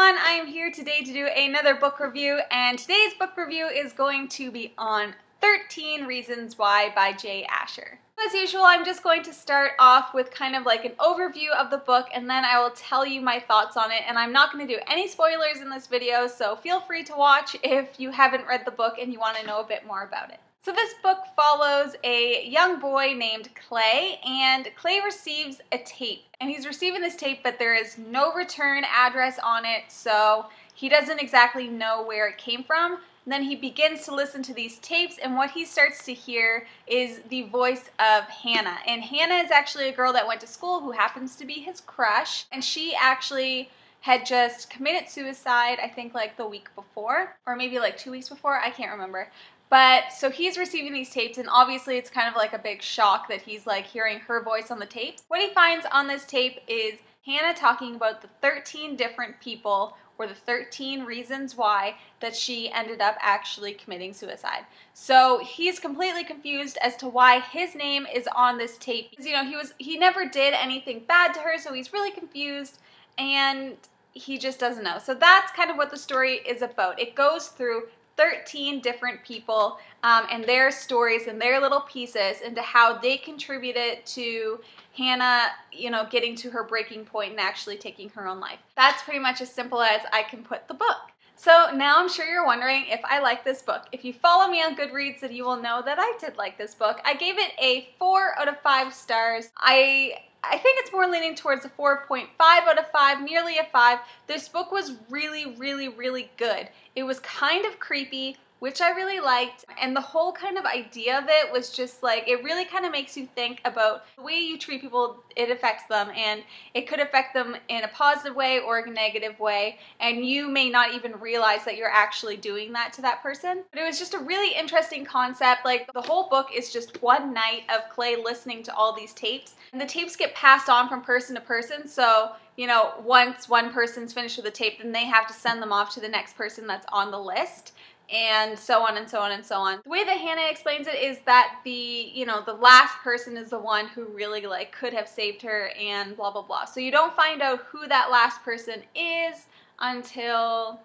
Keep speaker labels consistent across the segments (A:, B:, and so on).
A: everyone, I am here today to do another book review, and today's book review is going to be on 13 Reasons Why by Jay Asher. As usual, I'm just going to start off with kind of like an overview of the book, and then I will tell you my thoughts on it, and I'm not going to do any spoilers in this video, so feel free to watch if you haven't read the book and you want to know a bit more about it. So this book follows a young boy named Clay, and Clay receives a tape. And he's receiving this tape, but there is no return address on it, so he doesn't exactly know where it came from. And then he begins to listen to these tapes, and what he starts to hear is the voice of Hannah. And Hannah is actually a girl that went to school who happens to be his crush, and she actually had just committed suicide, I think like the week before, or maybe like 2 weeks before, I can't remember. But so he's receiving these tapes, and obviously it's kind of like a big shock that he's like hearing her voice on the tapes. What he finds on this tape is Hannah talking about the 13 different people, or the 13 reasons why, that she ended up actually committing suicide. So he's completely confused as to why his name is on this tape. Because, you know, he never did anything bad to her, so he's really confused, and he just doesn't know. So that's kind of what the story is about. It goes through 13 different people and their stories and their little pieces into how they contributed to Hannah, you know, getting to her breaking point and actually taking her own life. That's pretty much as simple as I can put the book. So now I'm sure you're wondering if I like this book. If you follow me on Goodreads, then you will know that I did like this book. I gave it a 4 out of 5 stars. I think it's more leaning towards a 4.5 out of 5, nearly a 5. This book was really, really, really good. It was kind of creepy, which I really liked, and the whole kind of idea of it was just like, it really kind of makes you think about the way you treat people, it affects them, and it could affect them in a positive way or a negative way, and you may not even realize that you're actually doing that to that person. But it was just a really interesting concept. Like, the whole book is just one night of Clay listening to all these tapes, and the tapes get passed on from person to person, so you know, once one person's finished with the tape, then they have to send them off to the next person that's on the list, and so on and so on and so on. The way that Hannah explains it is that the last person is the one who really like could have saved her and blah blah blah. So you don't find out who that last person is until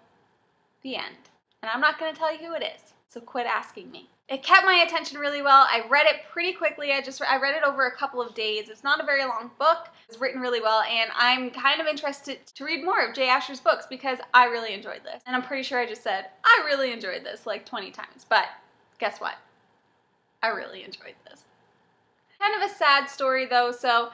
A: the end. And I'm not going to tell you who it is, so quit asking me. It kept my attention really well. I read it pretty quickly. I read it over a couple of days. It's not a very long book. It's written really well, and I'm kind of interested to read more of Jay Asher's books because I really enjoyed this. And I'm pretty sure I just said, I really enjoyed this like 20 times, but guess what? I really enjoyed this. Kind of a sad story though, so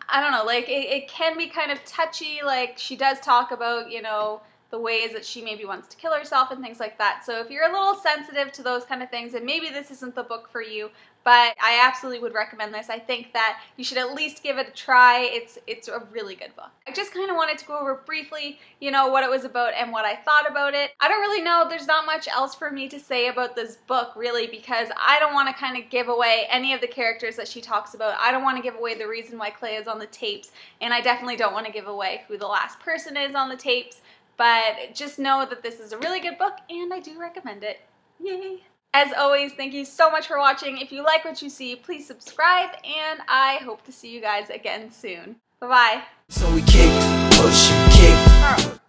A: I don't know, like it can be kind of touchy. Like, she does talk about, you know, the ways that she maybe wants to kill herself and things like that. So if you're a little sensitive to those kind of things, then maybe this isn't the book for you, but I absolutely would recommend this. I think that you should at least give it a try. It's a really good book. I just kind of wanted to go over briefly, you know, what it was about and what I thought about it. I don't really know. There's not much else for me to say about this book, really, because I don't want to kind of give away any of the characters that she talks about. I don't want to give away the reason why Clay is on the tapes, and I definitely don't want to give away who the last person is on the tapes. But just know that this is a really good book, and I do recommend it. Yay! As always, thank you so much for watching. If you like what you see, please subscribe, and I hope to see you guys again soon. Bye-bye.
B: So we kick, push, kick.
A: Carl,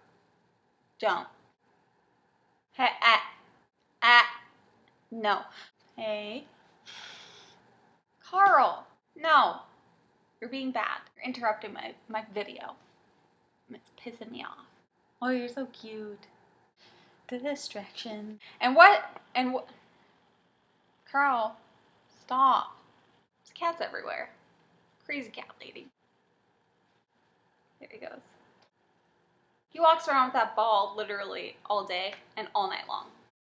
A: don't. Hey, no. Hey. Carl, no. You're being bad. You're interrupting my video. It's pissing me off. Oh, you're so cute. The distraction. And what? Carl, stop. There's cats everywhere. Crazy cat lady. There he goes. He walks around with that ball literally all day and all night long.